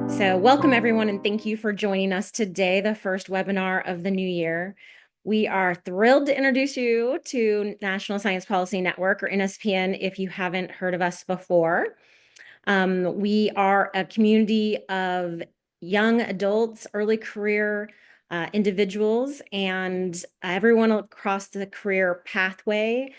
So welcome everyone, and thank you for joining us today, the first webinar of the new year. We are thrilled to introduce you to National Science Policy Network, or NSPN, if you haven't heard of us before. We are a community of young adults, early career individuals, and everyone across the career pathway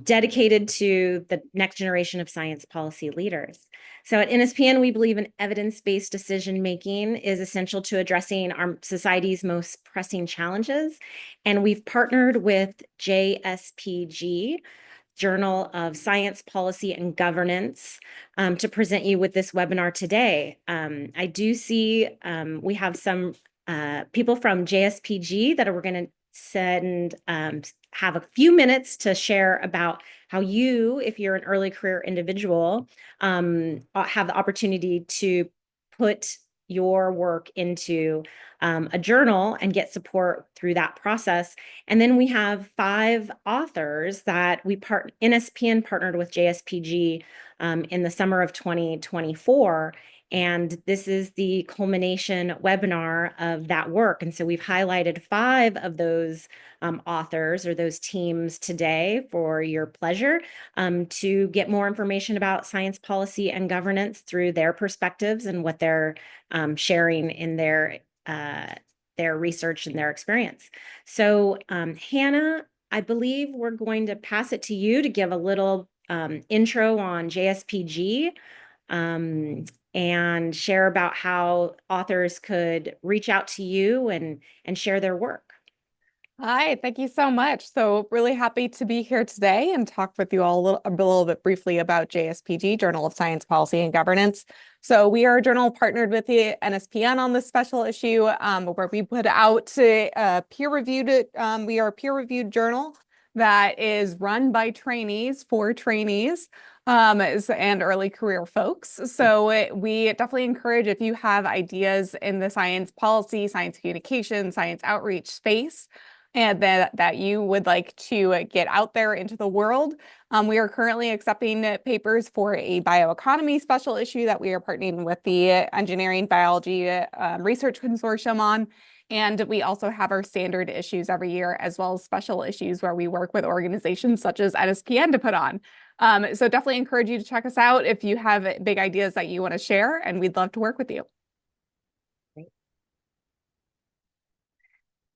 dedicated to the next generation of science policy leaders. So at NSPN, we believe in evidence-based decision-making is essential to addressing our society's most pressing challenges. And we've partnered with JSPG, Journal of Science, Policy, and Governance, to present you with this webinar today. I do see we have some people from JSPG that we're going to send have a few minutes to share about how you, if you're an early career individual, have the opportunity to put your work into a journal and get support through that process. And then we have 5 authors that NSPN partnered with JSPG in the summer of 2024. And this is the culmination webinar of that work. And so we've highlighted 5 of those authors or those teams today for your pleasure to get more information about science policy and governance through their perspectives and what they're sharing in their research and their experience. So Hannah, I believe we're going to pass it to you to give a little intro on JSPG and share about how authors could reach out to you and share their work. Hi, thank you so much. So really happy to be here today and talk with you all a little bit briefly about JSPG, Journal of Science, Policy, and Governance. So we are a journal partnered with the NSPN on this special issue where we put out a peer-reviewed, we are a peer-reviewed journal that is run by trainees for trainees and early career folks. So we definitely encourage, if you have ideas in the science policy, science communication, science outreach space, and that you would like to get out there into the world. We are currently accepting papers for a bioeconomy special issue that we are partnering with the Engineering Biology Research Consortium on. And we also have our standard issues every year, as well as special issues where we work with organizations such as NSPN to put on. So definitely encourage you to check us out if you have big ideas that you want to share, and we'd love to work with you.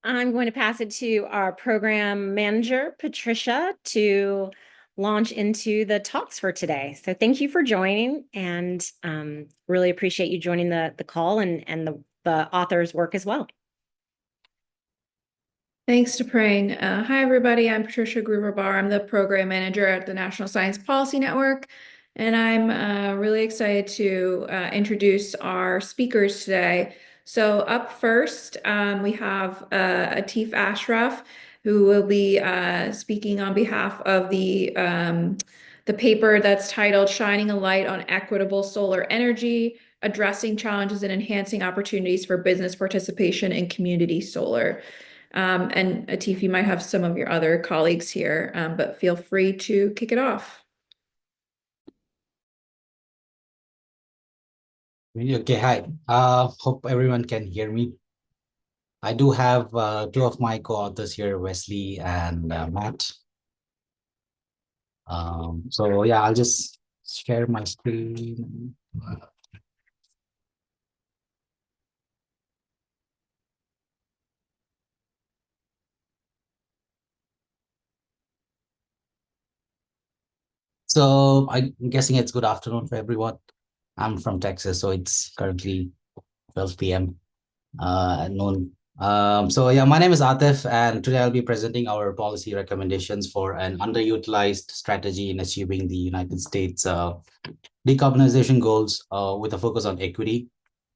I'm going to pass it to our program manager, Patricia, to launch into the talks for today. So thank you for joining, and really appreciate you joining the call and the author's work as well. Thanks to Prang. Hi, everybody. I'm Patricia Groover-Barr. I'm the program manager at the National Science Policy Network, and I'm really excited to introduce our speakers today. So up first, we have Atif Ashraf, who will be speaking on behalf of the paper that's titled Shining a Light on Equitable Solar Energy, Addressing Challenges and Enhancing Opportunities for Business Participation in Community Solar. And Atif, you might have some of your other colleagues here, but feel free to kick it off. Okay, hi. Hope everyone can hear me. I do have 2 of my co-authors here, Wesley and Matt. So yeah, I'll just share my screen. So I'm guessing it's good afternoon for everyone. I'm from Texas, so it's currently 12 p.m. At noon. So yeah, my name is Atif, and today I'll be presenting our policy recommendations for an underutilized strategy in achieving the United States decarbonization goals with a focus on equity.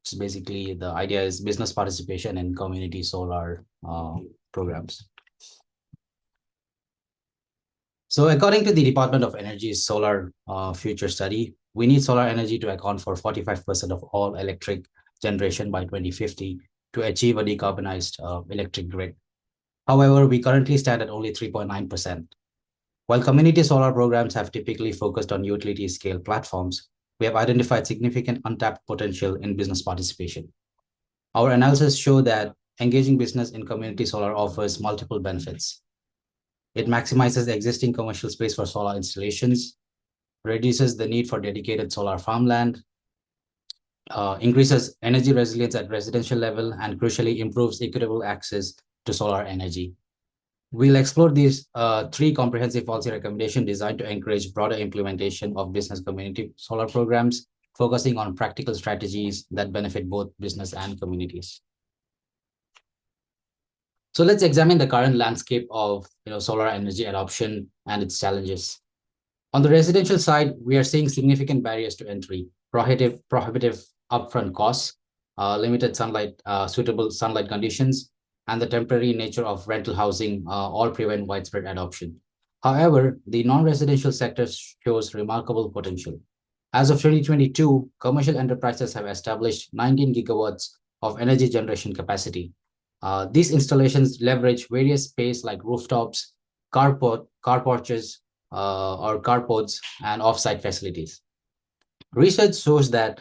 So basically, the idea is business participation in community solar programs. So according to the Department of Energy's Solar Future Study, we need solar energy to account for 45% of all electric generation by 2050 to achieve a decarbonized electric grid. However, we currently stand at only 3.9%. While community solar programs have typically focused on utility scale platforms, we have identified significant untapped potential in business participation. Our analysis showed that engaging business in community solar offers multiple benefits. It maximizes the existing commercial space for solar installations, reduces the need for dedicated solar farmland, increases energy resilience at residential level, and crucially improves equitable access to solar energy. We'll explore these three comprehensive policy recommendations designed to encourage broader implementation of business community solar programs, focusing on practical strategies that benefit both business and communities. So let's examine the current landscape of solar energy adoption and its challenges. On the residential side, we are seeing significant barriers to entry, prohibitive upfront costs, limited sunlight, suitable sunlight conditions, and the temporary nature of rental housing all prevent widespread adoption. However, the non-residential sector shows remarkable potential. As of 2022, commercial enterprises have established 19 gigawatts of energy generation capacity. These installations leverage various space like rooftops, car porches, or carports, and off-site facilities. Research shows that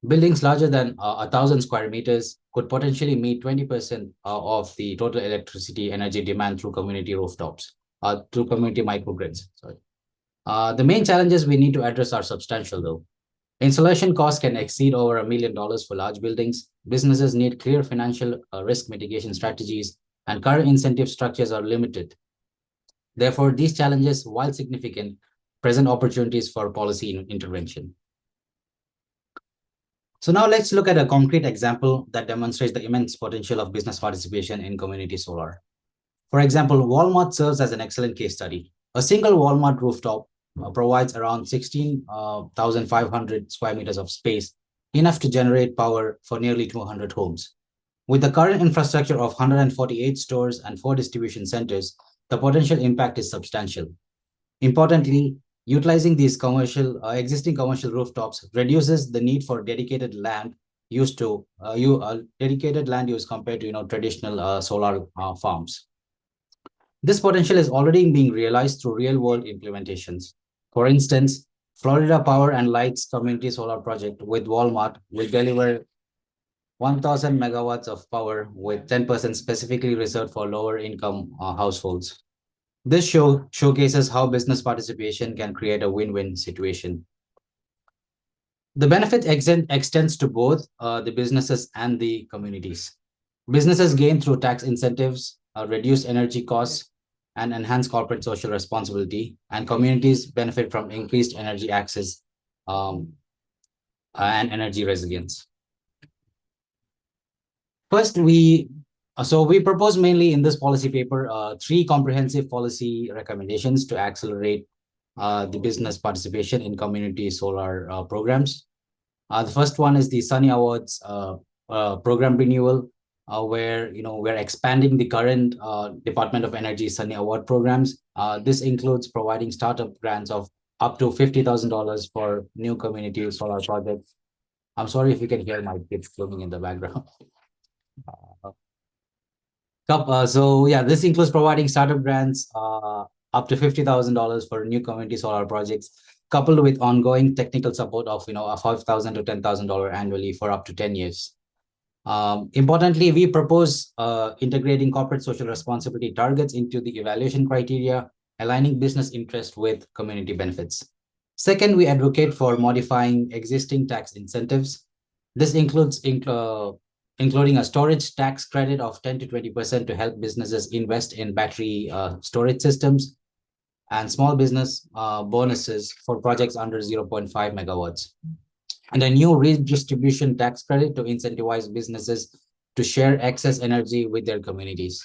buildings larger than 1,000 square meters could potentially meet 20% of the total electricity energy demand through community rooftops, through community microgrids. Sorry. The main challenges we need to address are substantial, though. Installation costs can exceed over $1 million for large buildings. Businesses need clear financial risk mitigation strategies, and current incentive structures are limited. Therefore, these challenges, while significant, present opportunities for policy intervention. So now let's look at a concrete example that demonstrates the immense potential of business participation in community solar. For example, Walmart serves as an excellent case study. A single Walmart rooftop provides around 16,500 square meters of space, enough to generate power for nearly 200 homes. With the current infrastructure of 148 stores and 4 distribution centers, the potential impact is substantial. Importantly, utilizing these existing commercial rooftops reduces the need for dedicated land use compared to traditional solar farms. This potential is already being realized through real-world implementations. For instance, Florida Power and Light's community solar project with Walmart will deliver 1,000 megawatts of power, with 10% specifically reserved for lower-income households. This showcases how business participation can create a win-win situation. The benefit extends to both the businesses and the communities. Businesses gain through tax incentives, reduce energy costs, and enhance corporate social responsibility, and communities benefit from increased energy access and energy resilience. First, we propose mainly in this policy paper 3 comprehensive policy recommendations to accelerate the business participation in community solar programs. The first one is the Sunny Awards program renewal, where we're expanding the current Department of Energy Sunny Award programs. This includes providing startup grants of up to $50,000 for new community solar projects. I'm sorry if you can hear my kids filming in the background. This includes providing startup grants up to $50,000 for new community solar projects, coupled with ongoing technical support of $5,000 to $10,000 annually for up to 10 years. Importantly, we propose integrating corporate social responsibility targets into the evaluation criteria, aligning business interest with community benefits. Second, we advocate for modifying existing tax incentives. This includes including a storage tax credit of 10 to 20% to help businesses invest in battery storage systems, and small business bonuses for projects under 0.5 megawatts. And a new redistribution tax credit to incentivize businesses to share excess energy with their communities.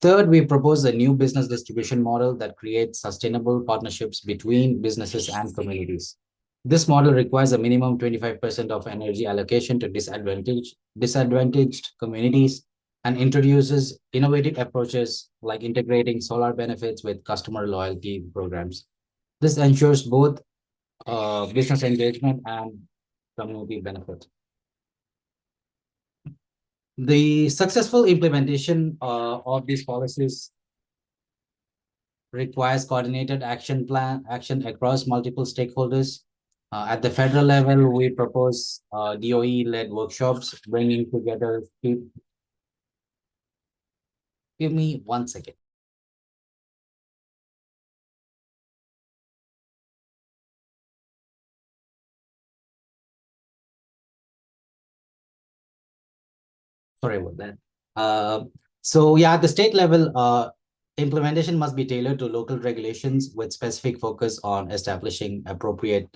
Third, we propose a new business distribution model that creates sustainable partnerships between businesses and communities. This model requires a minimum 25% of energy allocation to disadvantaged communities and introduces innovative approaches like integrating solar benefits with customer loyalty programs. This ensures both business engagement and community benefit. The successful implementation of these policies requires coordinated action across multiple stakeholders. At the federal level, we propose DOE-led workshops, bringing together. Give me 1 second. Sorry about that. So yeah, at the state level, implementation must be tailored to local regulations with specific focus on establishing appropriate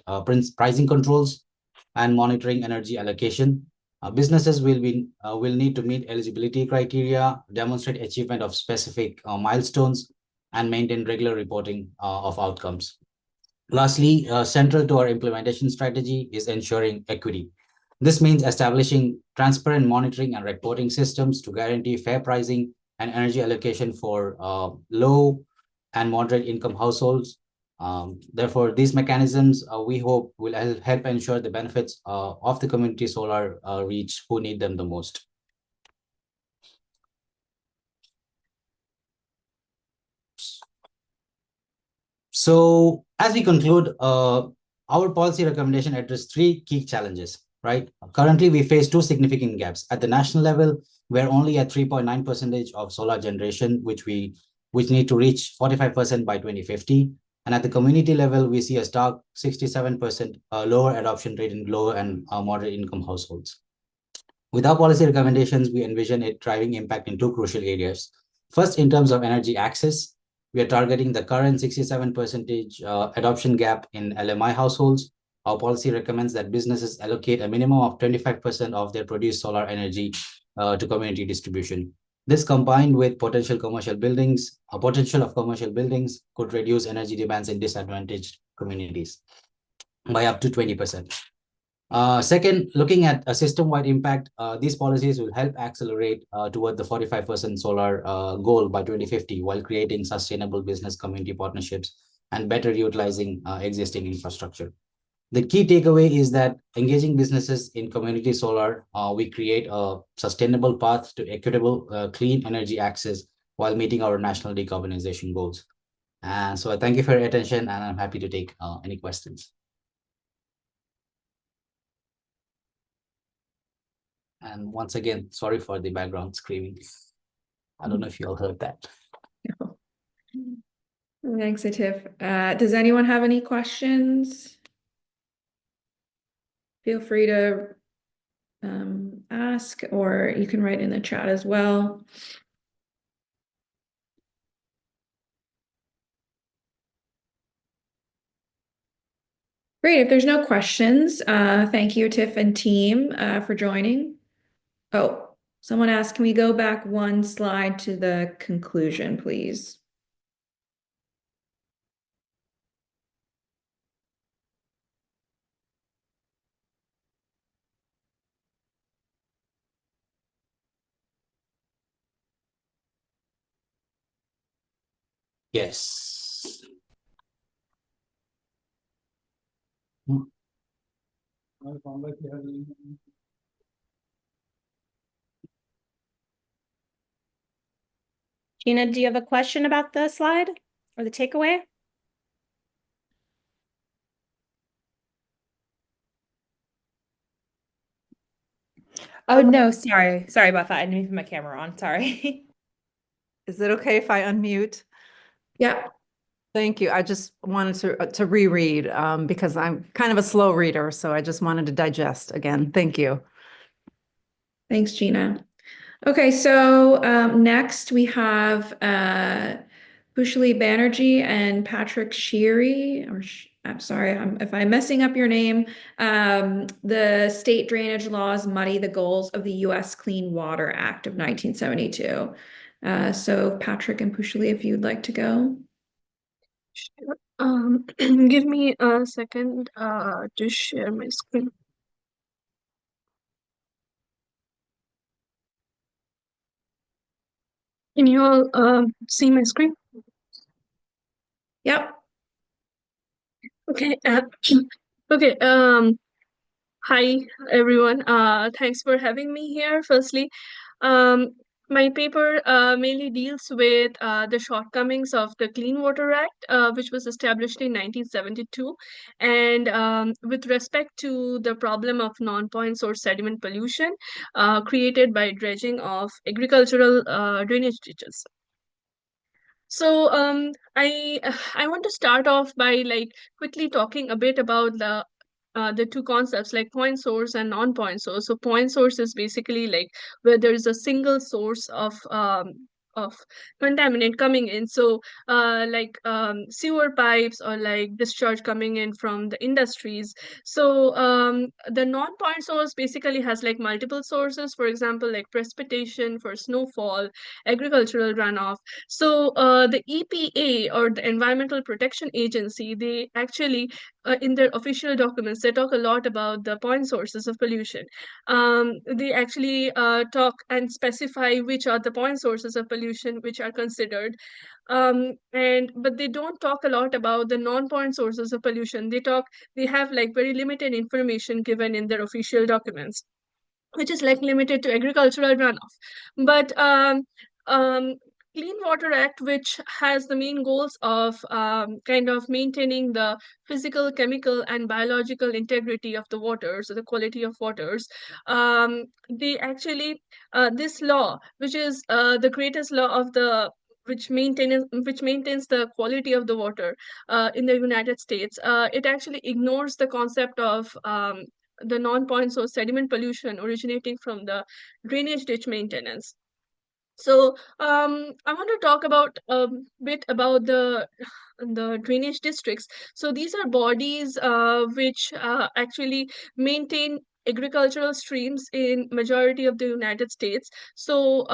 pricing controls and monitoring energy allocation. Businesses will need to meet eligibility criteria, demonstrate achievement of specific milestones, and maintain regular reporting of outcomes. Lastly, central to our implementation strategy is ensuring equity. This means establishing transparent monitoring and reporting systems to guarantee fair pricing and energy allocation for low and moderate income households. Therefore, these mechanisms we hope will help ensure the benefits of the community solar reach who need them the most. So as we conclude, our policy recommendation address three key challenges, right? Currently, we face two significant gaps. At the national level, we're only at 3.9% of solar generation, which need to reach 45% by 2050. And at the community level, we see a stark 67% lower adoption rate in low and moderate income households. With our policy recommendations, we envision a driving impact in two crucial areas. First, in terms of energy access, we are targeting the current 67% adoption gap in LMI households. Our policy recommends that businesses allocate a minimum of 25% of their produced solar energy to community distribution. This, combined with potential of commercial buildings, could reduce energy demands in disadvantaged communities by up to 20%. Second, looking at a system-wide impact, these policies will help accelerate toward the 45% solar goal by 2050 while creating sustainable business community partnerships and better utilizing existing infrastructure. The key takeaway is that engaging businesses in community solar, we create a sustainable path to equitable, clean energy access while meeting our national decarbonization goals. And so I thank you for your attention, and I'm happy to take any questions. And once again, sorry for the background screaming. I don't know if you all heard that. Thanks, Atif. Does anyone have any questions? Feel free to ask, or you can write in the chat as well. Great. If there's no questions, thank you, Tiff and team, for joining. Oh, someone asked, can we go back one slide to the conclusion, please? Yes. Gina, do you have a question about the slide or the takeaway? Oh, no, sorry. Sorry about that. I didn't even put my camera on. Sorry. Is it okay if I unmute? Yeah. Thank you. I just wanted to reread because I'm kind of a slow reader, so I just wanted to digest again. Thank you. Thanks, Gina. Okay, so next we have Pushali Banerjee and Patrick Sheary, I'm sorry if I'm messing up your name. The state drainage laws muddy the goals of the U.S. Clean Water Act of 1972. So Patrick and Pushali, if you'd like to go. Sure. Give me a second to share my screen. Can you all see my screen? Yep. Okay. Okay. Hi everyone. Thanks for having me here. Firstly, My paper mainly deals with the shortcomings of the Clean Water Act, which was established in 1972, and with respect to the problem of non-point source sediment pollution created by dredging of agricultural drainage ditches. So I want to start off by like quickly talking a bit about the two concepts like point source and non-point source. So point source is basically like where there is a single source of contaminant coming in. So like sewer pipes or like discharge coming in from the industries. So the non-point source basically has like multiple sources, for example, like precipitation for snowfall, agricultural runoff. So the EPA, or the Environmental Protection Agency, they actually in their official documents, they talk a lot about the point sources of pollution. They actually talk and specify which are the point sources of pollution which are considered. But they don't talk a lot about the non-point sources of pollution. They have like very limited information given in their official documents, which is like limited to agricultural runoff. But um, Clean Water Act, which has the main goals of kind of maintaining the physical, chemical, and biological integrity of the waters, or the quality of waters, they actually this law, which is the greatest law of the which maintains the quality of the water in the United States. It actually ignores the concept of the non-point source sediment pollution originating from the drainage ditch maintenance. So I want to talk about a bit about the drainage districts. So these are bodies which actually maintain agricultural streams in majority of the United States. So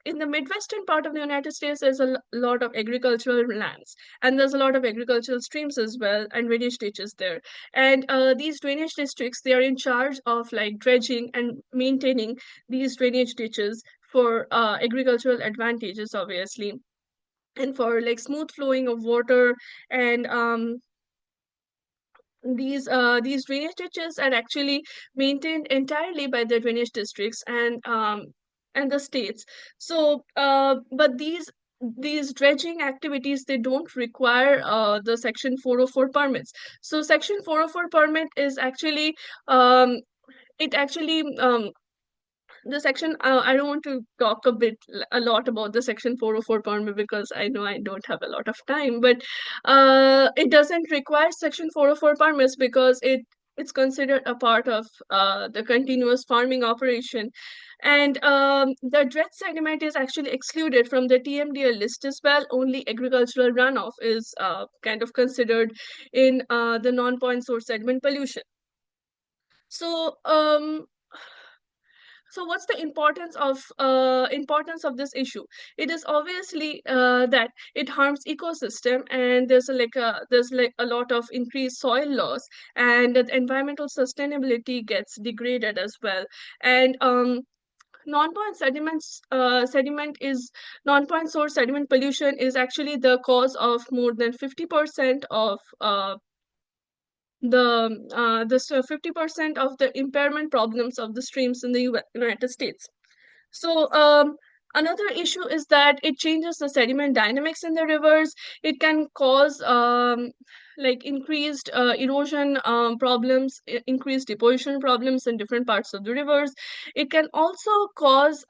in the Midwestern part of the United States, there's a lot of agricultural lands, and there's a lot of agricultural streams as well, and drainage ditches there. And these drainage districts, they are in charge of like dredging and maintaining these drainage ditches for agricultural advantages, obviously, and for like smooth flowing of water. And these drainage ditches are actually maintained entirely by the drainage districts and the states. So but these dredging activities, they don't require the Section 404 permits. So Section 404 permit is actually it actually the section I don't want to talk a lot about the Section 404 permit because I know I don't have a lot of time, but it doesn't require Section 404 permits because it's considered a part of the continuous farming operation. And the dredge sediment is actually excluded from the TMDL list as well. Only agricultural runoff is kind of considered in the non-point source sediment pollution. So what's the importance of this issue? It is obviously that it harms ecosystem, and there's like a lot of increased soil loss, and the environmental sustainability gets degraded as well. And non-point sediments sediment is non-point source sediment pollution is actually the cause of more than 50% of this 50% of the impairment problems of the streams in the United States. So another issue is that it changes the sediment dynamics in the rivers. It can cause like increased erosion problems, increased deposition problems in different parts of the rivers. It can also cause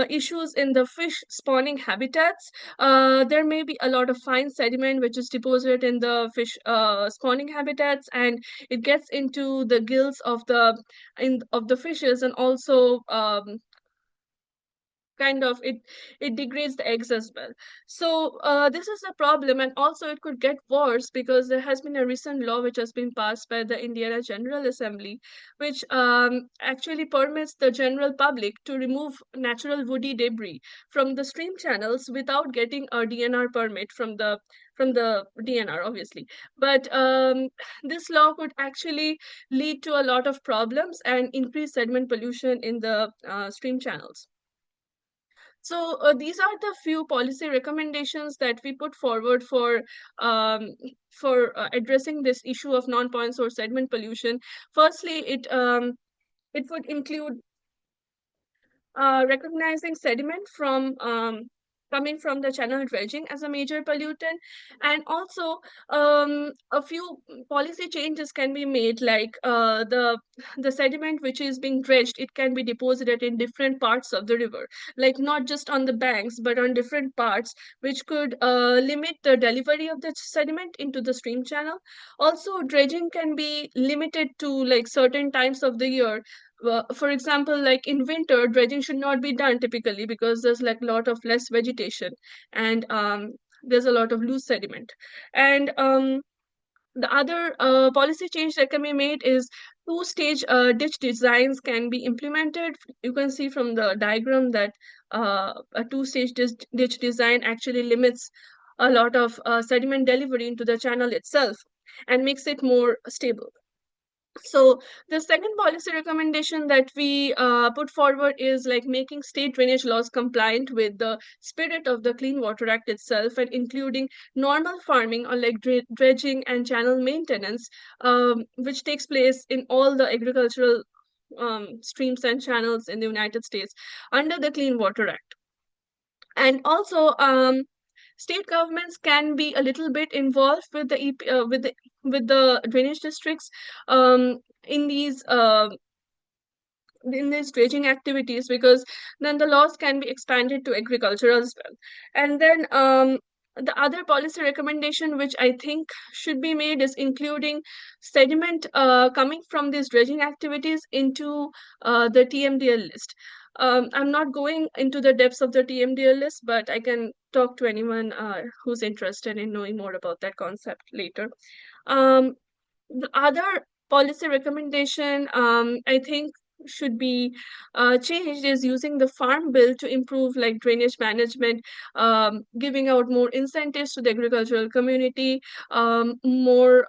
issues in the fish spawning habitats. There may be a lot of fine sediment which is deposited in the fish spawning habitats, and it gets into the gills of the fishes, and also kind of it degrades the eggs as well. So this is a problem, and also it could get worse because there has been a recent law which has been passed by the Indiana General Assembly, which actually permits the general public to remove natural woody debris from the stream channels without getting a DNR permit from the DNR, obviously. But this law could actually lead to a lot of problems and increase sediment pollution in the stream channels. So these are the few policy recommendations that we put forward for addressing this issue of non-point source sediment pollution. Firstly, it would include recognizing sediment from coming from the channel dredging as a major pollutant. And also a few policy changes can be made, like the sediment which is being dredged, it can be deposited in different parts of the river, like not just on the banks but on different parts, which could limit the delivery of the sediment into the stream channel. Also, dredging can be limited to like certain times of the year. For example, like in winter, dredging should not be done typically because there's like a lot of less vegetation, and there's a lot of loose sediment. And the other policy change that can be made is two-stage ditch designs can be implemented. You can see from the diagram that a two-stage ditch design actually limits a lot of sediment delivery into the channel itself and makes it more stable. So the second policy recommendation that we put forward is like making state drainage laws compliant with the spirit of the Clean Water Act itself, and including normal farming or like dredging and channel maintenance, which takes place in all the agricultural streams and channels in the United States under the Clean Water Act. And also, state governments can be a little bit involved with the with the drainage districts in these dredging activities, because then the laws can be expanded to agriculture as well. And then the other policy recommendation which I think should be made is including sediment coming from these dredging activities into the TMDL list. I'm not going into the depths of the TMDL list, but I can talk to anyone who's interested in knowing more about that concept later. The other policy recommendation I think should be changed is using the farm bill to improve like drainage management, giving out more incentives to the agricultural community, more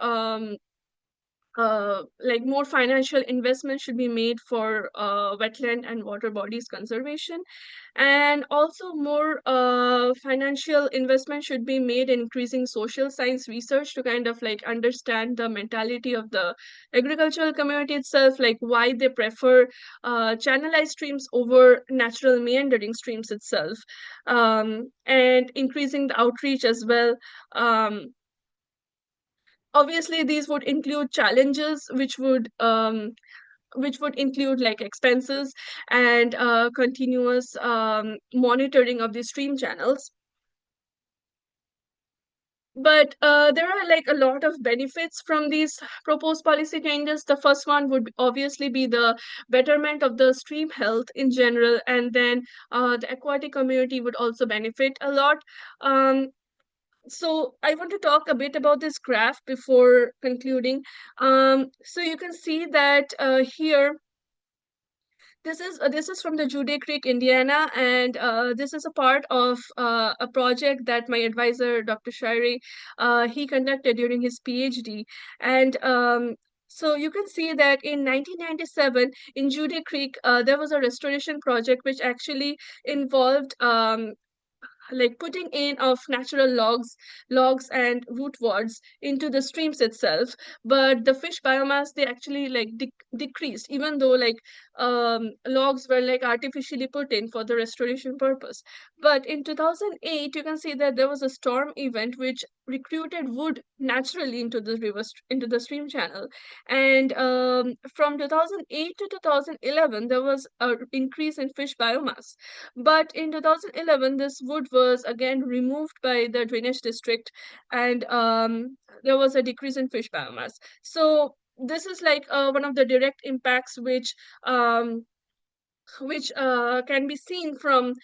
like more financial investment should be made for wetland and water bodies conservation. And also more financial investment should be made in increasing social science research to kind of like understand the mentality of the agricultural community itself, like why they prefer channelized streams over natural meandering streams itself, and increasing the outreach as well. Obviously, these would include challenges which would include like expenses and continuous monitoring of the stream channels. But there are like a lot of benefits from these proposed policy changes. The first one would obviously be the betterment of the stream health in general, and then the aquatic community would also benefit a lot. So I want to talk a bit about this graph before concluding. So you can see that here, this is from the Jude Creek, Indiana, and this is a part of a project that my advisor, Dr. Shirey, he conducted during his PhD. And so you can see that in 1997, in Jude Creek, there was a restoration project which actually involved like putting in of natural logs and root wards into the streams itself. But the fish biomass, they actually like decreased, even though like logs were like artificially put in for the restoration purpose. But in 2008, you can see that there was a storm event which recruited wood naturally into the into the stream channel. And from 2008 to 2011, there was an increase in fish biomass. But in 2011, this wood was again removed by the drainage district, and there was a decrease in fish biomass. So this is like one of the direct impacts which can be seen from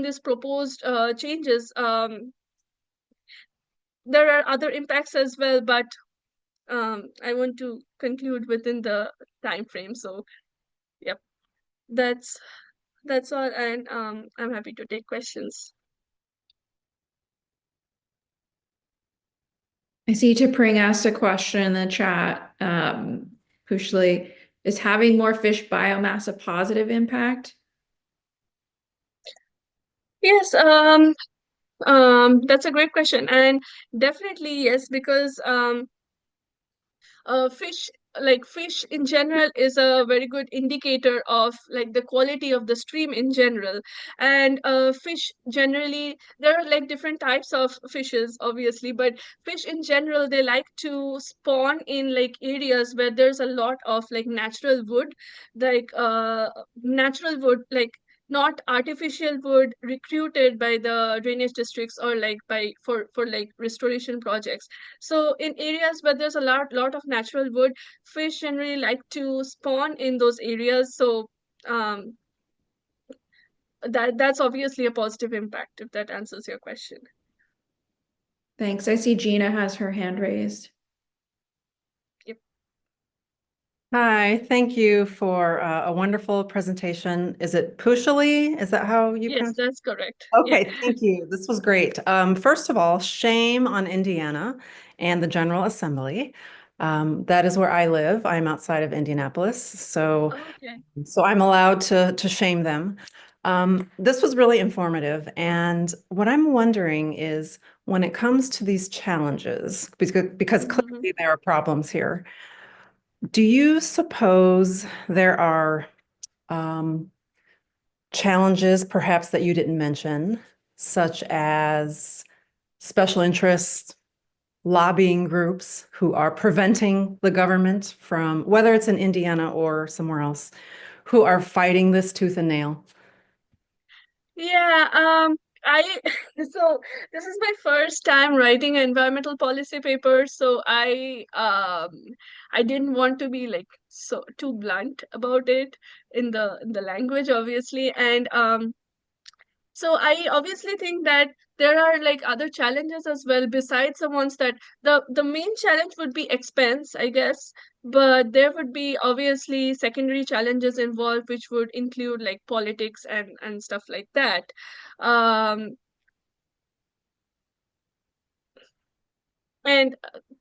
this proposed changes. There are other impacts as well, but I want to conclude within the time frame. So, yep, that's all, and I'm happy to take questions. I see Tapring asked a question in the chat. Pushli, is having more fish biomass a positive impact? Yes, that's a great question, and definitely yes, because fish like fish in general is a very good indicator of like the quality of the stream in general. And fish generally, there are like different types of fishes obviously, but fish in general, they like to spawn in like areas where there's a lot of like natural wood, like natural wood, like not artificial wood recruited by the drainage districts or like by for like restoration projects. So in areas where there's a lot of natural wood, fish generally like to spawn in those areas. So um, that's obviously a positive impact, if that answers your question. Thanks. I see Gina has her hand raised. Yep. Hi, thank you for a wonderful presentation. Is it Pushali? Is that how you Yes, pronounce it? that's correct. Okay, Yeah. thank you. This was great. First of all, shame on Indiana and the General Assembly. That is where I live. I'm outside of Indianapolis, so Okay. I'm allowed to shame them. This was really informative, and what I'm wondering is when it comes to these challenges, because clearly there are problems here. Do you suppose there are challenges perhaps that you didn't mention, such as special interests, lobbying groups who are preventing the government from, whether it's in Indiana or somewhere else, who are fighting this tooth and nail? Yeah, I so this is my first time writing an environmental policy paper, so I didn't want to be like so too blunt about it in the language, obviously. And so I obviously think that there are like other challenges as well besides the ones that the main challenge would be expense, I guess, but there would be obviously secondary challenges involved, which would include like politics and stuff like that. Um, and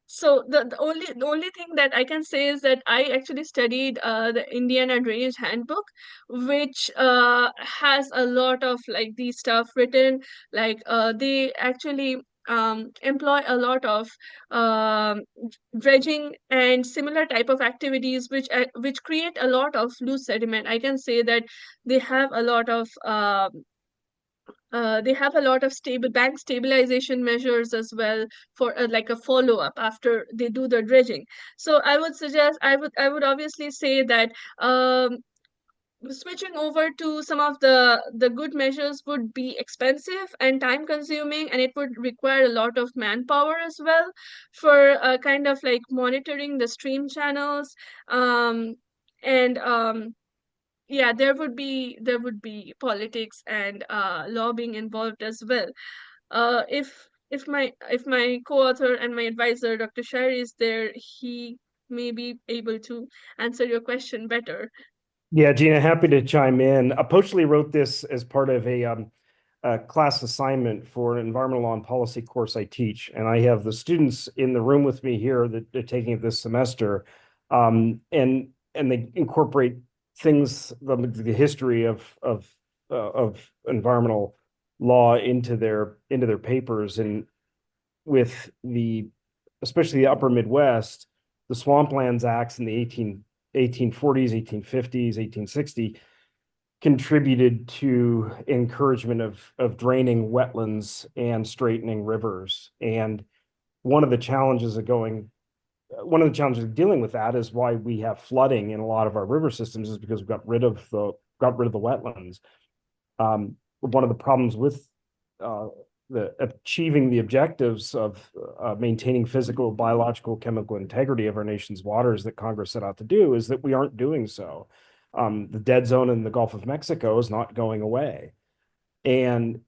so the only thing that I can say is that I actually studied the Indiana Drainage Handbook, which has a lot of like these stuff written. Like they actually employ a lot of um, dredging and similar type of activities, which create a lot of loose sediment. I can say that they have a lot of they have a lot of stable bank stabilization measures as well for like a follow up after they do the dredging. So I would suggest I would obviously say that switching over to some of the good measures would be expensive and time consuming, and it would require a lot of manpower as well for kind of like monitoring the stream channels. And yeah, there would be politics and lobbying involved as well. If my co-author and my advisor, Dr. Shari, is there, he may be able to answer your question better. Yeah, Gina, happy to chime in. Pochly wrote this as part of a class assignment for an environmental law and policy course I teach, and I have the students in the room with me here that they're taking it this semester, and they incorporate things, the history of environmental law into their papers, and with especially the Upper Midwest, the Swamplands Acts in the 1840s, 1850s, 1860 contributed to encouragement of draining wetlands and straightening rivers. And one of the challenges of dealing with that is why we have flooding in a lot of our river systems, is because we got rid of the wetlands. One of the problems with achieving the objectives of maintaining physical, biological, chemical integrity of our nation's waters that Congress set out to do is that we aren't doing so. The dead zone in the Gulf of Mexico is not going away. And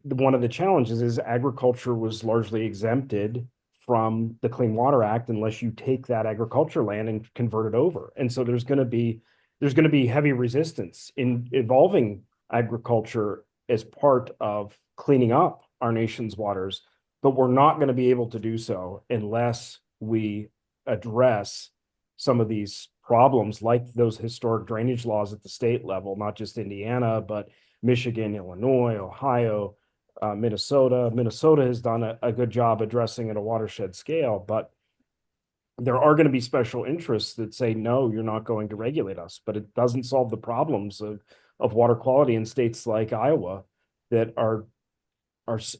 one of the challenges is agriculture was largely exempted from the Clean Water Act unless you take that agriculture land and convert it over. And so there's going to be heavy resistance in involving agriculture as part of cleaning up our nation's waters, but we're not going to be able to do so unless we address some of these problems, like those historic drainage laws at the state level, not just Indiana, but Michigan, Illinois, Ohio, Minnesota. Minnesota has done a good job addressing at a watershed scale, but there are going to be special interests that say, no, you're not going to regulate us, but it doesn't solve the problems of water quality in states like Iowa that are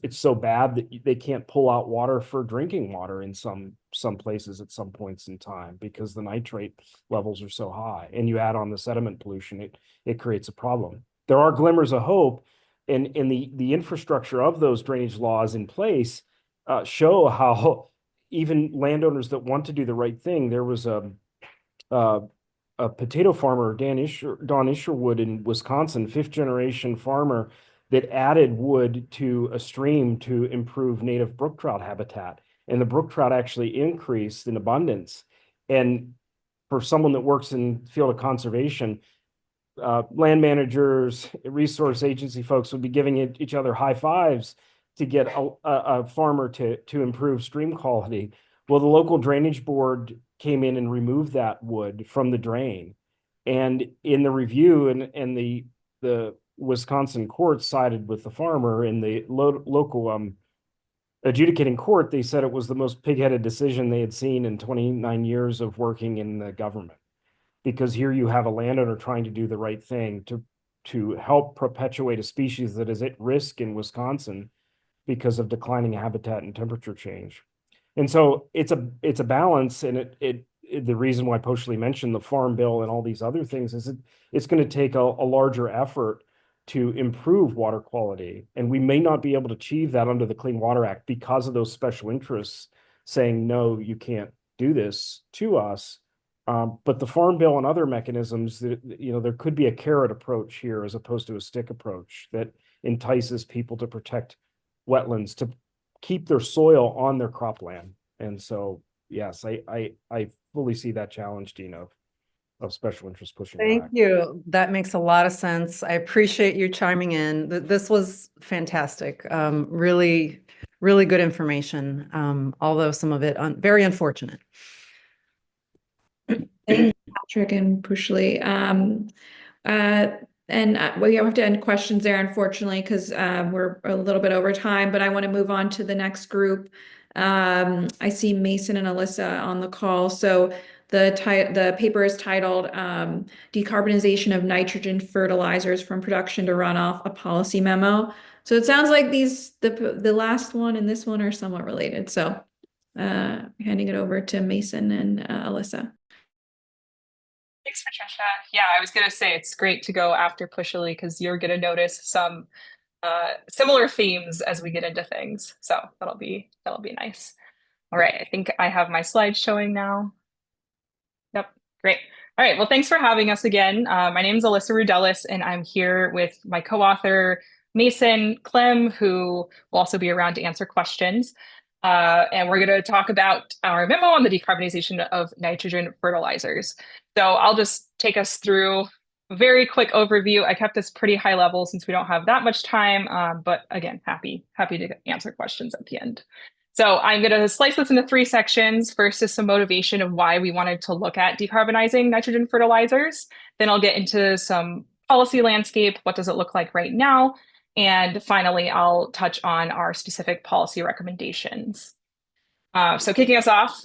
it's so bad that they can't pull out water for drinking water in some places at some points in time because the nitrate levels are so high, and you add on the sediment pollution, it creates a problem. There are glimmers of hope, and the infrastructure of those drainage laws in place show how even landowners that want to do the right thing. There was a potato farmer, Don Isherwood in Wisconsin, 5th-generation farmer, that added wood to a stream to improve native brook trout habitat. And the brook trout actually increased in abundance. And for someone that works in the field of conservation, land managers, resource agency folks would be giving each other high fives to get a farmer to improve stream quality. Well, the local drainage board came in and removed that wood from the drain. And in the review, and the Wisconsin court sided with the farmer. In the local adjudicating court, they said it was the most pig-headed decision they had seen in 29 years of working in the government. Because here you have a landowner trying to do the right thing to help perpetuate a species that is at risk in Wisconsin because of declining habitat and temperature change. And so it's a balance, and the reason why Poshley mentioned the Farm Bill and all these other things is it's going to take a larger effort to improve water quality. And we may not be able to achieve that under the Clean Water Act because of those special interests saying, no, you can't do this to us. But the Farm Bill and other mechanisms, there could be a carrot approach here as opposed to a stick approach that entices people to protect wetlands, to keep their soil on their cropland. And so, yes, I fully see that challenge, Dean, of special interest pushing back. Thank you. That makes a lot of sense. I appreciate you chiming in. This was fantastic. Really, really good information, although some of it very unfortunate. Patrick and Pushley. We have to end questions there, unfortunately, because we're a little bit over time, but I want to move on to the next group. I see Mason and Alyssa on the call. So the paper is titled Decarbonization of Nitrogen Fertilizers from Production to Runoff, a Policy Memo. So it sounds like the last one and this one are somewhat related. So handing it over to Mason and Alyssa. Thanks, Patricia. Yeah, I was going to say it's great to go after Pushley because you're going to notice some similar themes as we get into things. So that'll be nice. All right, I think I have my slides showing now. Yep, great. All right, well, thanks for having us again. My name is Alyssa Rudelis, and I'm here with my co-author, Mason Clem, who will also be around to answer questions. And we're going to talk about our memo on the decarbonization of nitrogen fertilizers. So I'll just take us through a very quick overview. I kept this pretty high level since we don't have that much time, but again, happy to answer questions at the end. So I'm going to slice this into 3 sections. First is some motivation of why we wanted to look at decarbonizing nitrogen fertilizers. Then I'll get into some policy landscape. What does it look like right now? And finally, I'll touch on our specific policy recommendations. So kicking us off,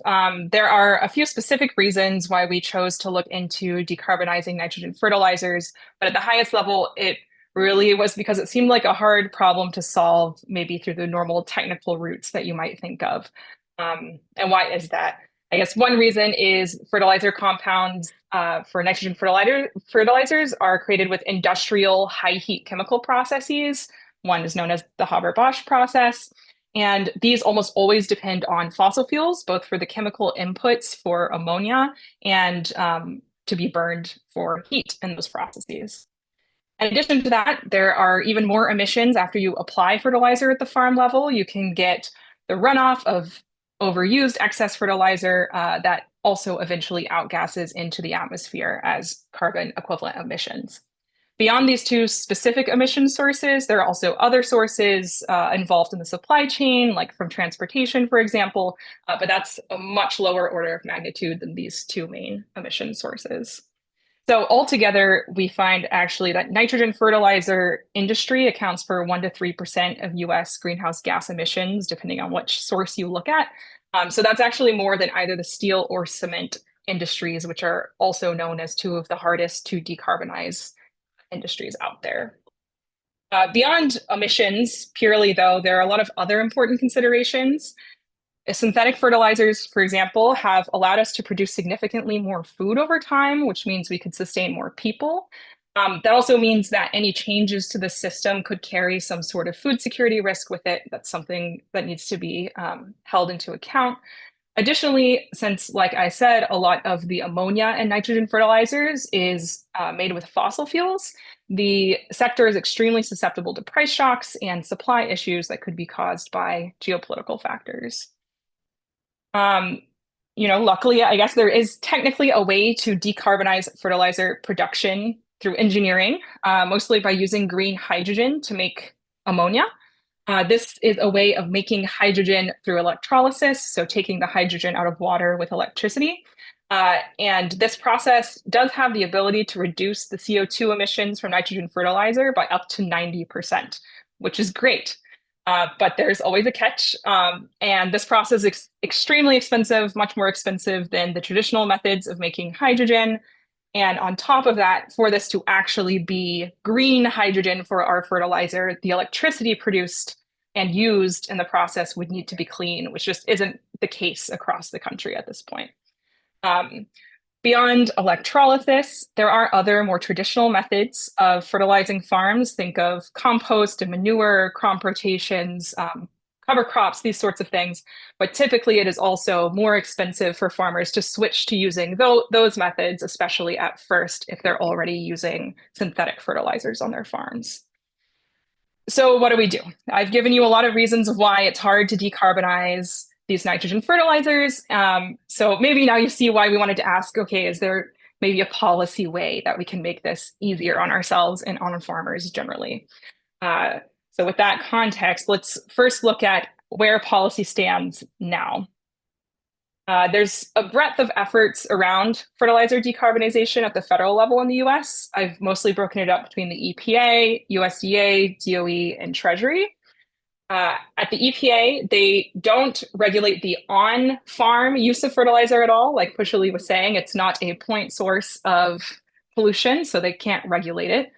there are a few specific reasons why we chose to look into decarbonizing nitrogen fertilizers, but at the highest level, it really was because it seemed like a hard problem to solve, maybe through the normal technical routes that you might think of. And why is that? I guess one reason is fertilizer compounds for nitrogen fertilizers are created with industrial high heat chemical processes. One is known as the Haber-Bosch process. And these almost always depend on fossil fuels, both for the chemical inputs for ammonia and to be burned for heat in those processes. In addition to that, there are even more emissions after you apply fertilizer at the farm level. You can get the runoff of overused excess fertilizer that also eventually outgasses into the atmosphere as carbon equivalent emissions. Beyond these 2 specific emission sources, there are also other sources involved in the supply chain, like from transportation, for example, but that's a much lower order of magnitude than these 2 main emission sources. So altogether, we find actually that nitrogen fertilizer industry accounts for 1 to 3% of US greenhouse gas emissions, depending on which source you look at. So that's actually more than either the steel or cement industries, which are also known as two of the hardest to decarbonize industries out there. Beyond emissions purely, though, there are a lot of other important considerations. Synthetic fertilizers, for example, have allowed us to produce significantly more food over time, which means we could sustain more people. That also means that any changes to the system could carry some sort of food security risk with it. That's something that needs to be held into account. Additionally, since, like I said, a lot of the ammonia and nitrogen fertilizers is made with fossil fuels, the sector is extremely susceptible to price shocks and supply issues that could be caused by geopolitical factors. Luckily, I guess there is technically a way to decarbonize fertilizer production through engineering, mostly by using green hydrogen to make ammonia. This is a way of making hydrogen through electrolysis, so taking the hydrogen out of water with electricity. And this process does have the ability to reduce the CO2 emissions from nitrogen fertilizer by up to 90%, which is great. But there's always a catch. And this process is extremely expensive, much more expensive than the traditional methods of making hydrogen. And on top of that, for this to actually be green hydrogen for our fertilizer, the electricity produced and used in the process would need to be clean, which just isn't the case across the country at this point. Beyond electrolysis, there are other more traditional methods of fertilizing farms. Think of compost and manure, crop rotations, cover crops, these sorts of things. But typically it is also more expensive for farmers to switch to using those methods, especially at first, if they're already using synthetic fertilizers on their farms. So what do we do? I've given you a lot of reasons of why it's hard to decarbonize these nitrogen fertilizers. So maybe now you see why we wanted to ask, okay, is there maybe a policy way that we can make this easier on ourselves and on farmers generally? So with that context, let's first look at where policy stands now. There's a breadth of efforts around fertilizer decarbonization at the federal level in the US. I've mostly broken it up between the EPA, USDA, DOE, and Treasury. At the EPA, they don't regulate the on-farm use of fertilizer at all. Like Pushali was saying, it's not a point source of pollution, so they can't regulate it.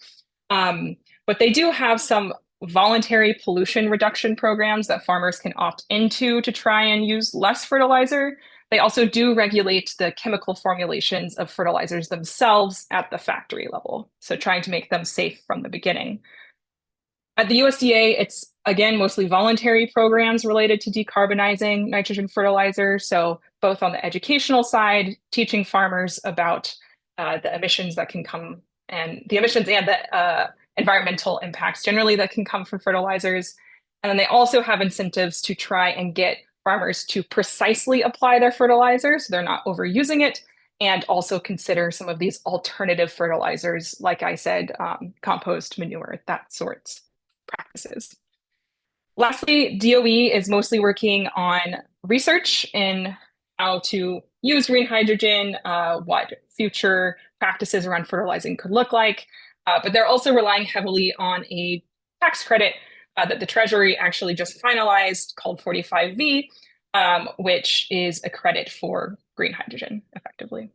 But they do have some voluntary pollution reduction programs that farmers can opt into to try and use less fertilizer. They also do regulate the chemical formulations of fertilizers themselves at the factory level, so trying to make them safe from the beginning. At the USDA, it's, again, mostly voluntary programs related to decarbonizing nitrogen fertilizer. So both on the educational side, teaching farmers about the emissions that can come, and the emissions and the environmental impacts generally that can come from fertilizers. And then they also have incentives to try and get farmers to precisely apply their fertilizer so they're not overusing it, and also consider some of these alternative fertilizers, like I said, compost, manure, that sorts practices. Lastly, DOE is mostly working on research in how to use green hydrogen, what future practices around fertilizing could look like, but they're also relying heavily on a tax credit that the Treasury actually just finalized called 45V, which is a credit for green hydrogen, effectively.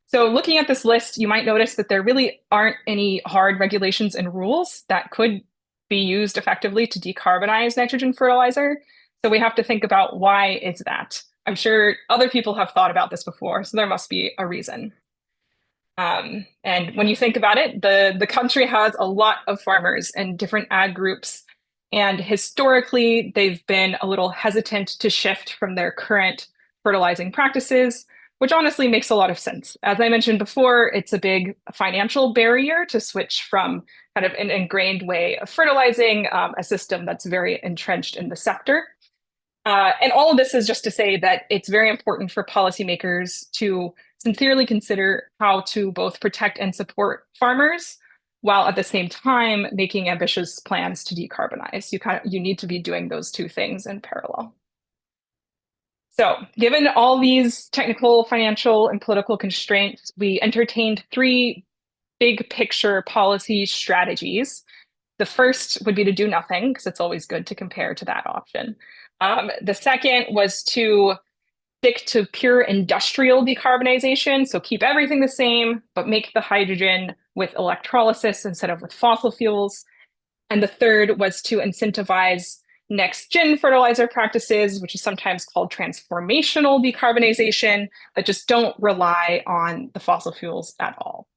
So looking at this list, you might notice that there really aren't any hard regulations and rules that could be used effectively to decarbonize nitrogen fertilizer. So we have to think about, why is that? I'm sure other people have thought about this before, so there must be a reason. And when you think about it, the country has a lot of farmers and different ag groups. And historically, they've been a little hesitant to shift from their current fertilizing practices, which honestly makes a lot of sense. As I mentioned before, it's a big financial barrier to switch from kind of an ingrained way of fertilizing, a system that's very entrenched in the sector. And all of this is just to say that it's very important for policymakers to sincerely consider how to both protect and support farmers, while at the same time making ambitious plans to decarbonize. You need to be doing those two things in parallel. So given all these technical, financial, and political constraints, we entertained three big picture policy strategies. The first would be to do nothing, because it's always good to compare to that option. The second was to stick to pure industrial decarbonization. So keep everything the same, but make the hydrogen with electrolysis instead of with fossil fuels. And the third was to incentivize NextGen fertilizer practices, which is sometimes called transformational decarbonization, that just don't rely on the fossil fuels at all.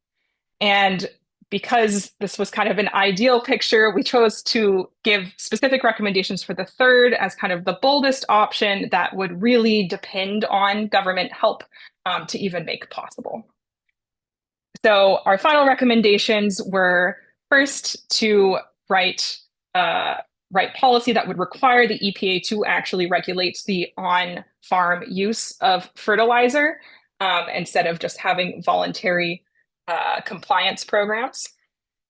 And because this was kind of an ideal picture, we chose to give specific recommendations for the third as kind of the boldest option that would really depend on government help to even make possible. So our final recommendations were first to write policy that would require the EPA to actually regulate the on-farm use of fertilizer instead of just having voluntary compliance programs.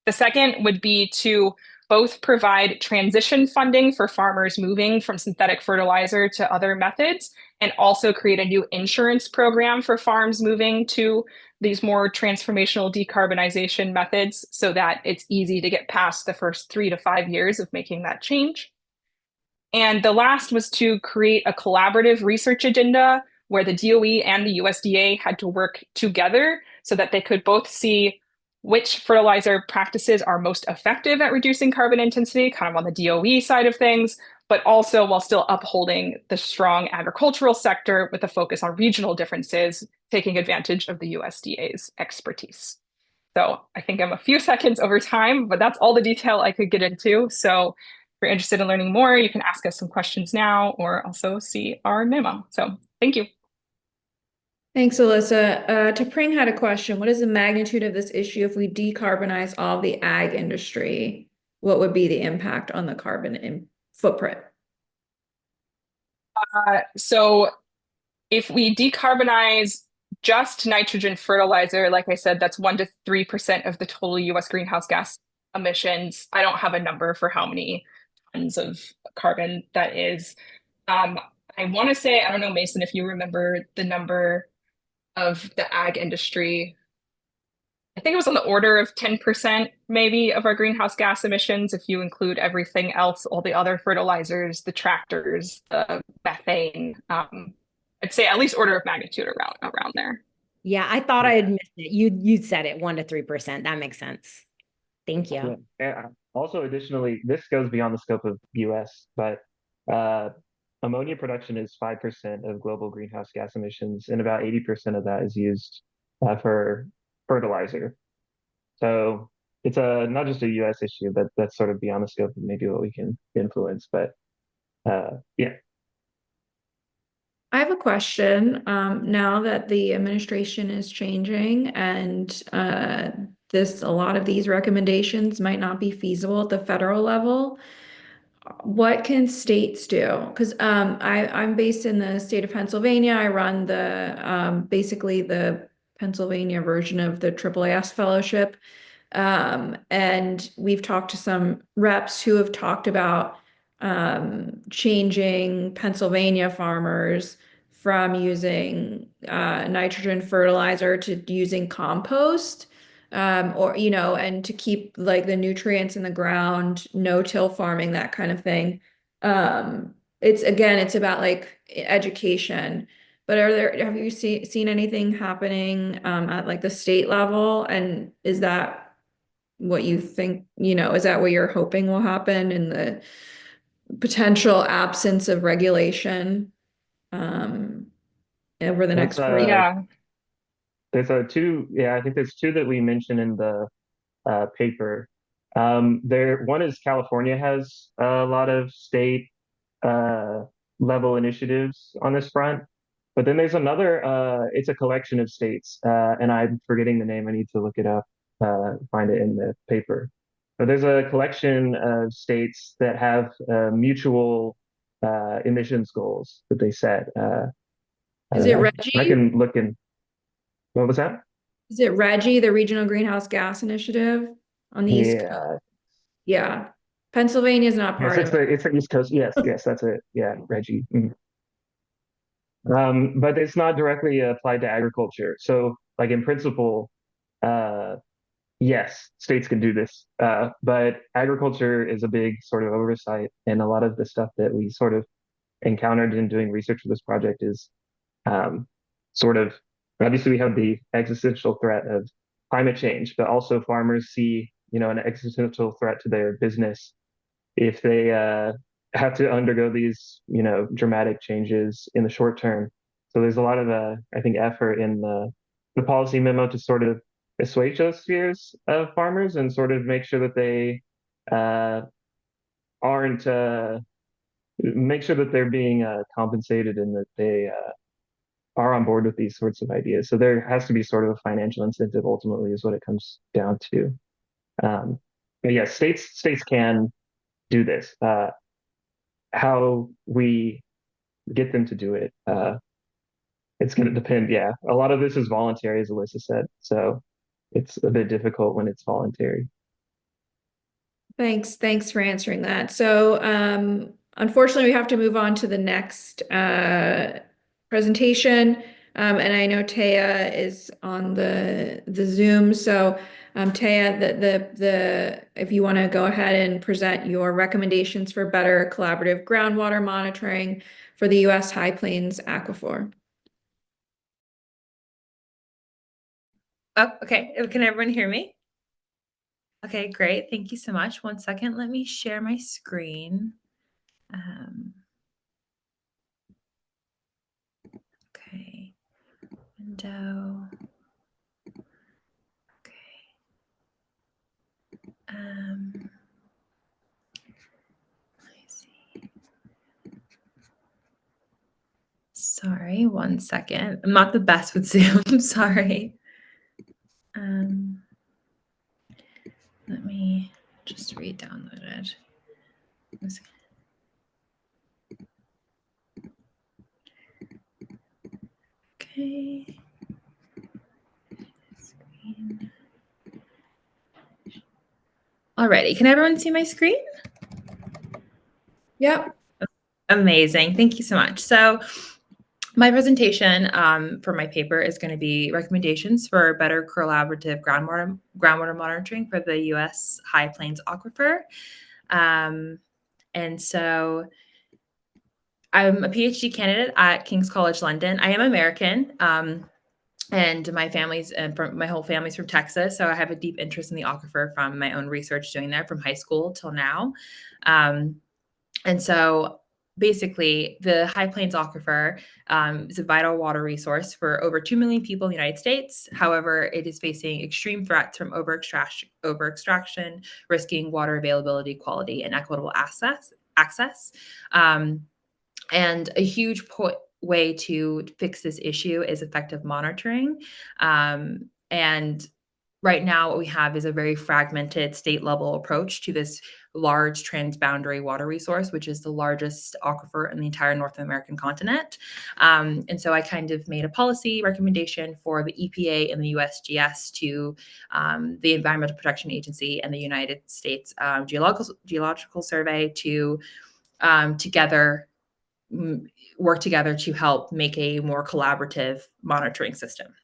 The second would be to both provide transition funding for farmers moving from synthetic fertilizer to other methods, and also create a new insurance program for farms moving to these more transformational decarbonization methods so that it's easy to get past the first 3 to 5 years of making that change. And the last was to create a collaborative research agenda where the DOE and the USDA had to work together so that they could both see which fertilizer practices are most effective at reducing carbon intensity, kind of on the DOE side of things, but also while still upholding the strong agricultural sector with a focus on regional differences, taking advantage of the USDA's expertise. So I think I'm a few seconds over time, but that's all the detail I could get into. So if you're interested in learning more, you can ask us some questions now or also see our memo. So thank you. Thanks, Alyssa. Tapring had a question. What is the magnitude of this issue if we decarbonize all the ag industry? What would be the impact on the carbon footprint? So if we decarbonize just nitrogen fertilizer, like I said, that's 1 to 3% of the total US greenhouse gas emissions. I don't have a number for how many tons of carbon that is. I want to say, I don't know, Mason, if you remember the number of the ag industry. I think it was on the order of 10% maybe of our greenhouse gas emissions if you include everything else, all the other fertilizers, the tractors, the methane. I'd say at least order of magnitude around there. Yeah, I thought I had missed it. You said it, 1 to 3%. That makes sense. Thank you. Yeah. Also, additionally, this goes beyond the scope of US, but ammonia production is 5% of global greenhouse gas emissions, and about 80% of that is used for fertilizer. So it's not just a US issue, but that's sort of beyond the scope of maybe what we can influence. But yeah. I have a question. Now that the administration is changing and a lot of these recommendations might not be feasible at the federal level, what can states do? Because I'm based in the state of Pennsylvania. I run basically the Pennsylvania version of the AAAS fellowship. And we've talked to some reps who have talked about changing Pennsylvania farmers from using nitrogen fertilizer to using compost, and to keep like the nutrients in the ground, no-till farming, that kind of thing. It's about like education. But have you seen anything happening at like the state level? And is that what you think, is that what you're hoping will happen in the potential absence of regulation over the next 4 years? Yeah. There's I think there's two that we mentioned in the paper. One is California has a lot of state level initiatives on this front. But then there's another, it's a collection of states, and I'm forgetting the name. I need to look it up, find it in the paper. But there's a collection of states that have mutual emissions goals that they set. Is it RGGI? I can look in. What was that? Is it RGGI, the Regional Greenhouse Gas Initiative on the East Coast? Yeah. Pennsylvania is not part of it. It's the East Coast. Yes, that's it. Yeah, RGGI. But it's not directly applied to agriculture. So, like in principle, yes, states can do this. But agriculture is a big sort of oversight, and a lot of the stuff that we sort of encountered in doing research for this project is sort of, obviously we have the existential threat of climate change, but also farmers see, an existential threat to their business if they have to undergo these, dramatic changes in the short term. So there's a lot of, I think, effort in the policy memo to sort of assuage those fears of farmers and sort of make sure that they aren't, make sure that they're being compensated and that they are on board with these sorts of ideas. So there has to be sort of a financial incentive ultimately is what it comes down to. But yeah, states can do this. How we get them to do it, it's going to depend. Yeah, a lot of this is voluntary, as Alyssa said. So it's a bit difficult when it's voluntary. Thanks for answering that. So unfortunately, we have to move on to the next presentation. And I know Taya is on the Zoom. So Taya, if you want to go ahead and present your recommendations for better collaborative groundwater monitoring for the U.S. High Plains Aquifer. Oh, okay. Can everyone hear me? Okay, great. Thank you so much. One second. Let me share my screen. Okay. Window. Okay. Let me see. Sorry, one second. I'm not the best with Zoom. Sorry. Let me just re-download it. Okay. Screen. Alrighty, can everyone see my screen? Yep. Amazing. Thank you so much. So my presentation for my paper is going to be recommendations for better collaborative groundwater monitoring for the U.S. High Plains Aquifer. And so I'm a PhD candidate at King's College London. I am American, and my whole family's from Texas. So I have a deep interest in the aquifer from my own research doing there from high school till now. And so basically, the High Plains Aquifer is a vital water resource for over 2 million people in the United States. However, it is facing extreme threats from over-extraction, risking water availability, quality, and equitable access. And a huge way to fix this issue is effective monitoring. And right now, what we have is a very fragmented state-level approach to this large transboundary water resource, which is the largest aquifer in the entire North American continent. And so I kind of made a policy recommendation for the EPA and the USGS to the Environmental Protection Agency and the United States Geological Survey to work together to help make a more collaborative monitoring system.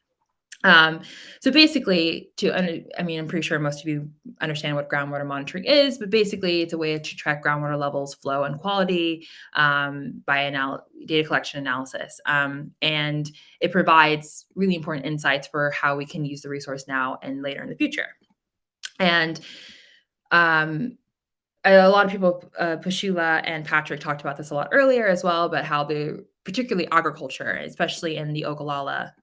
So basically, I'm pretty sure most of you understand what groundwater monitoring is, but basically it's a way to track groundwater levels, flow, and quality by data collection analysis. And it provides really important insights for how we can use the resource now and later in the future. And a lot of people, Pashula and Patrick talked about this a lot earlier as well, but how particularly agriculture, especially in the Ogallala,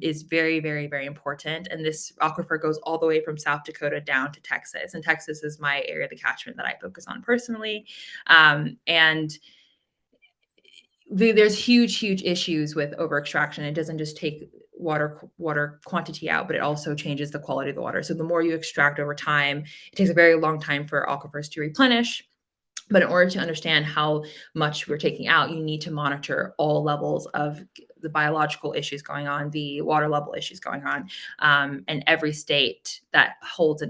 is very, very, very important. And this aquifer goes all the way from South Dakota down to Texas. And Texas is my area of the catchment that I focus on personally. And there's huge issues with over extraction. It doesn't just take water quantity out, but it also changes the quality of the water. So the more you extract over time, it takes a very long time for aquifers to replenish. But in order to understand how much we're taking out, you need to monitor all levels of the biological issues going on, the water level issues going on. And every state that holds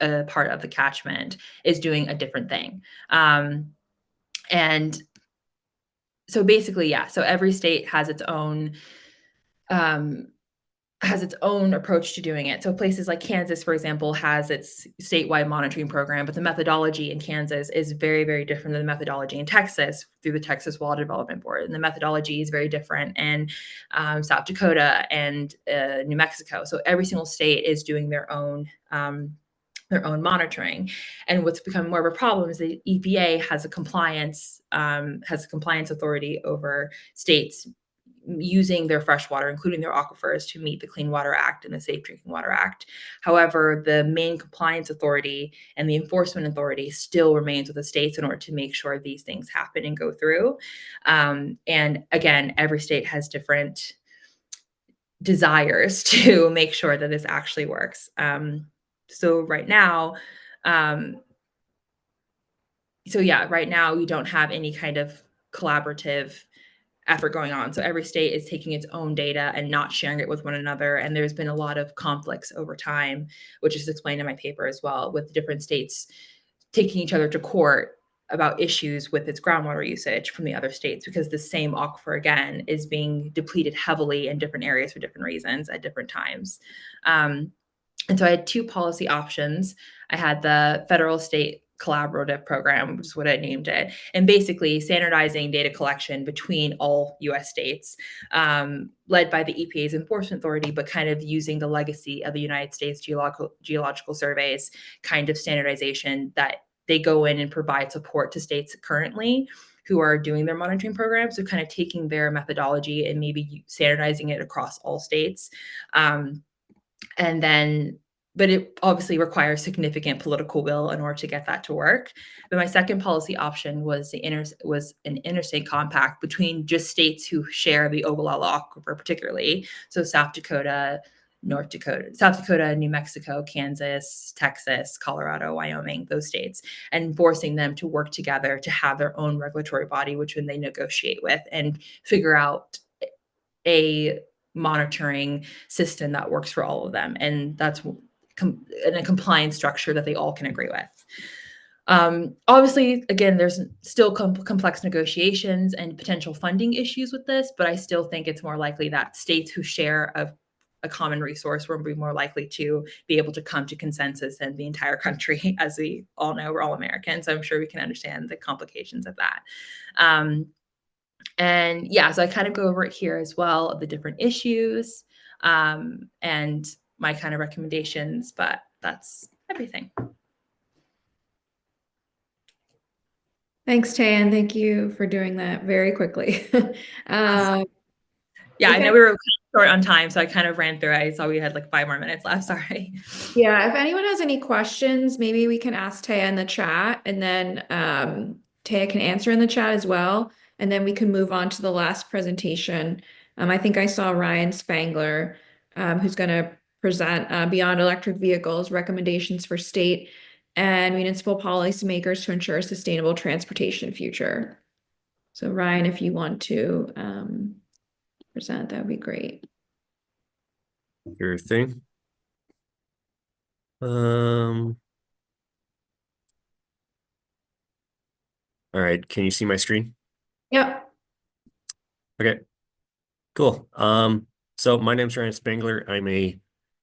a part of the catchment is doing a different thing. And so basically, yeah, so every state has its own has its own approach to doing it. So places like Kansas, for example, has its statewide monitoring program, but the methodology in Kansas is very, very different than the methodology in Texas through the Texas Water Development Board. And the methodology is very different in South Dakota and New Mexico. So every single state is doing their own monitoring. And what's become more of a problem is the EPA has a compliance authority over states using their fresh water, including their aquifers, to meet the Clean Water Act and the Safe Drinking Water Act. However, the main compliance authority and the enforcement authority still remains with the states in order to make sure these things happen and go through. And again, every state has different desires to make sure that this actually works. So right now, right now we don't have any kind of collaborative effort going on. So every state is taking its own data and not sharing it with one another. And there's been a lot of conflicts over time, which is explained in my paper as well, with different states taking each other to court about issues with its groundwater usage from the other states, because the same aquifer, again, is being depleted heavily in different areas for different reasons at different times. And so I had two policy options. I had the federal state collaborative program, which is what I named it, and basically standardizing data collection between all US states, led by the EPA's enforcement authority, but kind of using the legacy of the United States Geological Surveys kind of standardization that they go in and provide support to states currently who are doing their monitoring programs. So kind of taking their methodology and maybe standardizing it across all states. And then, but it obviously requires significant political will in order to get that to work. But my second policy option was an interstate compact between just states who share the Ogallala Aquifer, particularly. So South Dakota, New Mexico, Kansas, Texas, Colorado, Wyoming, those states, and forcing them to work together to have their own regulatory body, which when they negotiate with and figure out a monitoring system that works for all of them. And that's in a compliance structure that they all can agree with. Obviously, again, there's still complex negotiations and potential funding issues with this, but I still think it's more likely that states who share a common resource will be more likely to be able to come to consensus than the entire country. As we all know, we're all Americans, so I'm sure we can understand the complications of that. And yeah, so I kind of go over it here as well, of the different issues and my kind of recommendations, but that's everything. Thanks, Tan. Thank you for doing that very quickly. Yeah, I know we were short on time, so I kind of ran through it. I saw we had like 5 more minutes left. Sorry. Yeah, if anyone has any questions, maybe we can ask Taya in the chat, and then Taya can answer in the chat as well. And then we can move on to the last presentation. I think I saw Ryan Spangler, who's going to present Beyond Electric Vehicles, recommendations for state and municipal policymakers to ensure a sustainable transportation future. So Ryan, if you want to present, that would be great. Sure thing. All right, can you see my screen? Yep. Okay, cool. So my name's Ryan Spangler. I'm a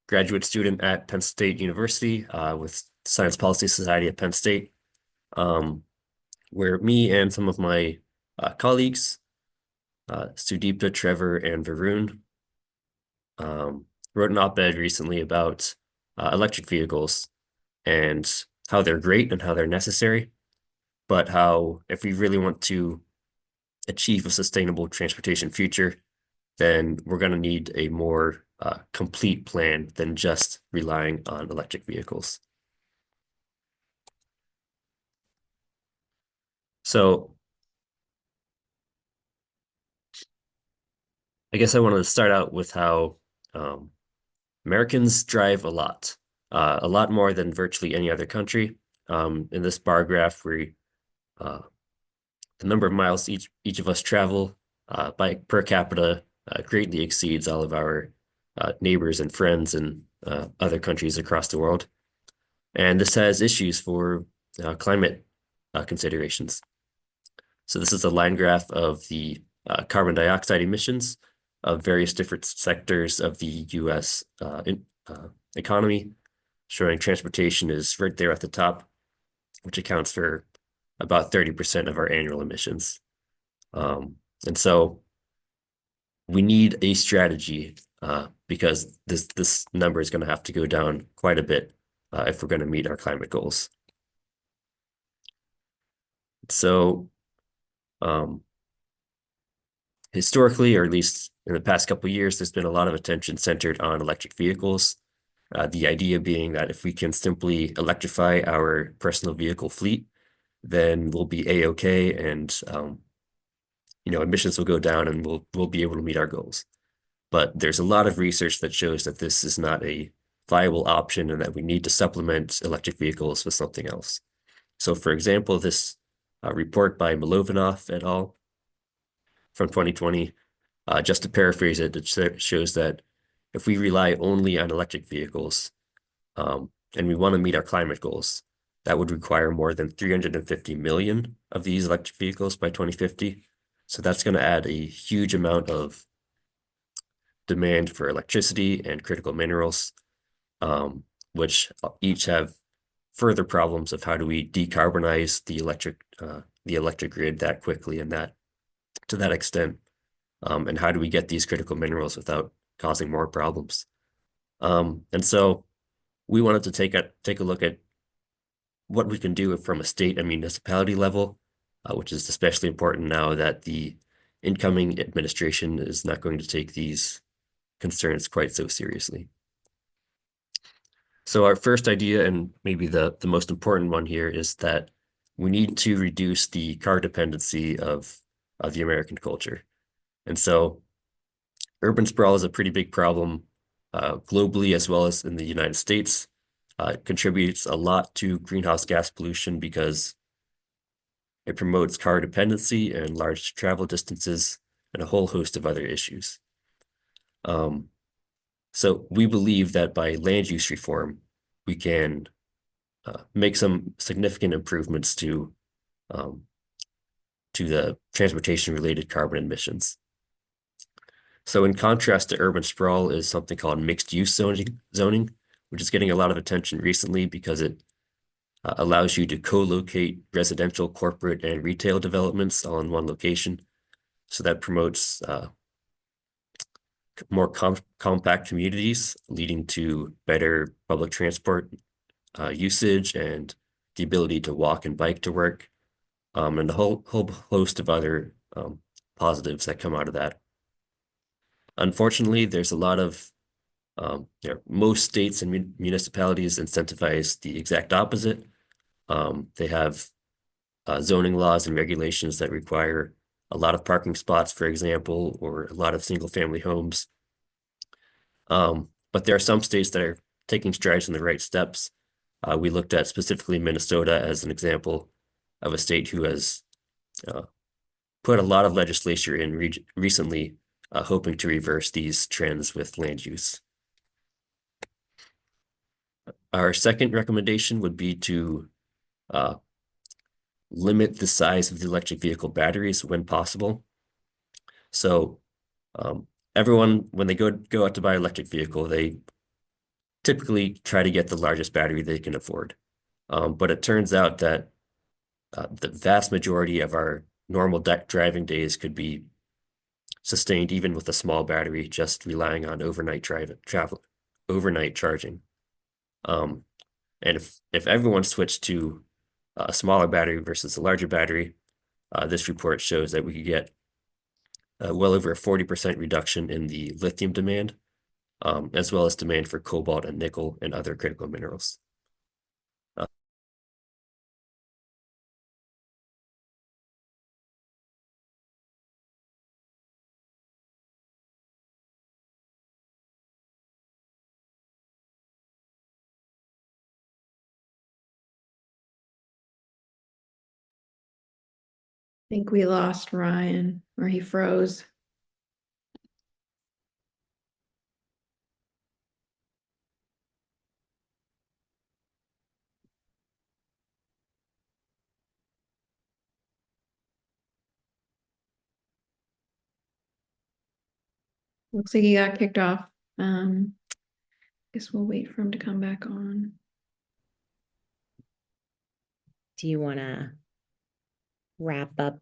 graduate student at Penn State University with Science Policy Society at Penn State, where me and some of my colleagues, Sudipta, Trevor, and Varun, wrote an op-ed recently about electric vehicles and how they're great and how they're necessary, but how if we really want to achieve a sustainable transportation future, then we're going to need a more complete plan than just relying on electric vehicles. So I guess I want to start out with how Americans drive a lot more than virtually any other country. In this bar graph, the number of miles each of us travel by per capita greatly exceeds all of our neighbors and friends in other countries across the world. And this has issues for climate considerations. So this is a line graph of the carbon dioxide emissions of various different sectors of the U.S. Economy, showing transportation is right there at the top, which accounts for about 30% of our annual emissions. And so we need a strategy because this number is going to have to go down quite a bit if we're going to meet our climate goals. So historically, or at least in the past couple of years, there's been a lot of attention centered on electric vehicles. The idea being that if we can simply electrify our personal vehicle fleet, then we'll be a-okay, and emissions will go down, and we'll be able to meet our goals. But there's a lot of research that shows that this is not a viable option, and that we need to supplement electric vehicles with something else. So, for example, this report by Milovanov et al. From 2020, just to paraphrase it, it shows that if we rely only on electric vehicles, and we want to meet our climate goals, that would require more than 350 million of these electric vehicles by 2050. So that's going to add a huge amount of demand for electricity and critical minerals, which each have further problems of how do we decarbonize the electric grid that quickly and to that extent, and how do we get these critical minerals without causing more problems. And so we wanted to take a look at what we can do from a state and municipality level, which is especially important now that the incoming administration is not going to take these concerns quite so seriously. So our first idea, and maybe the most important one here, is that we need to reduce the car dependency of the American culture. And so urban sprawl is a pretty big problem globally as well as in the United States. It contributes a lot to greenhouse gas pollution because it promotes car dependency and large travel distances and a whole host of other issues. So we believe that by land use reform, we can make some significant improvements to the transportation-related carbon emissions. So in contrast to urban sprawl is something called mixed-use zoning, which is getting a lot of attention recently because it allows you to co-locate residential, corporate, and retail developments all in one location. So that promotes more compact communities, leading to better public transport usage and the ability to walk and bike to work, and a whole host of other positives that come out of that. Unfortunately, there's a lot of most states and municipalities incentivize the exact opposite. They have zoning laws and regulations that require a lot of parking spots, for example, or a lot of single-family homes. But there are some states that are taking strides in the right steps. We looked at specifically Minnesota as an example of a state who has put a lot of legislation in recently, hoping to reverse these trends with land use. Our second recommendation would be to limit the size of the electric vehicle batteries when possible. So everyone, when they go out to buy an electric vehicle, they typically try to get the largest battery they can afford. But it turns out that the vast majority of our normal driving days could be sustained even with a small battery, just relying on overnight charging. And if everyone switched to a smaller battery versus a larger battery, this report shows that we could get well over a 40% reduction in the lithium demand, as well as demand for cobalt and nickel and other critical minerals. I think we lost Ryan, or he froze. Looks like he got kicked off. Guess we'll wait for him to come back on. Do you want to wrap up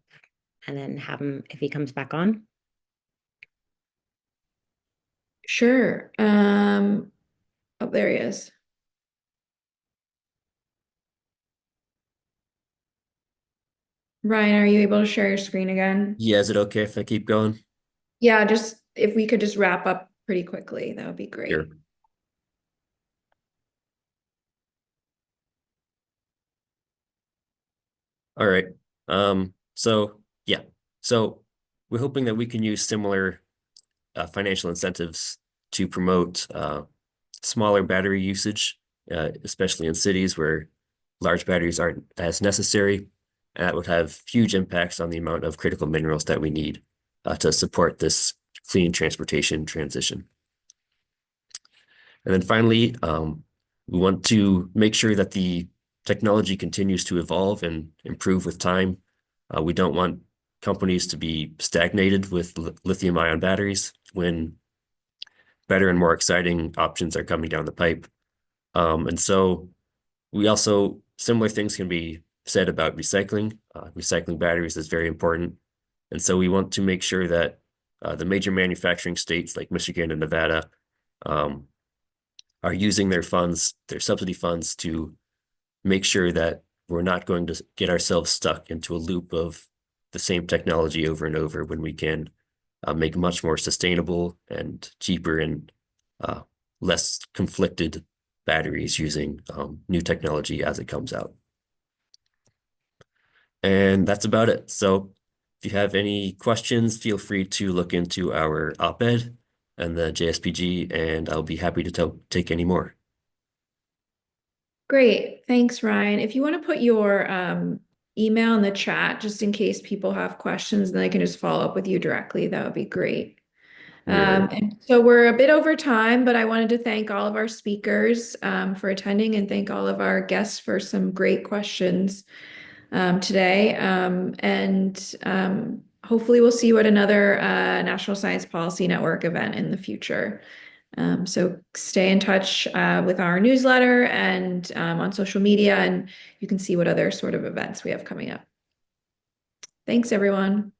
and then have him if he comes back on? Sure. Oh, there he is. Ryan, are you able to share your screen again? Yeah, is it okay if I keep going? Yeah, just if we could just wrap up pretty quickly, that would be great. Sure. All right. So yeah. So we're hoping that we can use similar financial incentives to promote smaller battery usage, especially in cities where large batteries aren't as necessary. And that would have huge impacts on the amount of critical minerals that we need to support this clean transportation transition. And then finally, we want to make sure that the technology continues to evolve and improve with time. We don't want companies to be stagnated with lithium-ion batteries when better and more exciting options are coming down the pipe. And so we also, similar things can be said about recycling. Recycling batteries is very important. And so we want to make sure that the major manufacturing states like Michigan and Nevada are using their funds, their subsidy funds, to make sure that we're not going to get ourselves stuck into a loop of the same technology over and over when we can make much more sustainable and cheaper and less conflicted batteries using new technology as it comes out. And that's about it. So if you have any questions, feel free to look into our op-ed and the JSPG, and I'll be happy to take any more. Great. Thanks, Ryan. If you want to put your email in the chat, just in case people have questions, then I can just follow up with you directly. That would be great. And so we're a bit over time, but I wanted to thank all of our speakers for attending and thank all of our guests for some great questions today. Hopefully we'll see you at another National Science Policy Network event in the future. So stay in touch with our newsletter and on social media, and you can see what other sort of events we have coming up. Thanks, everyone.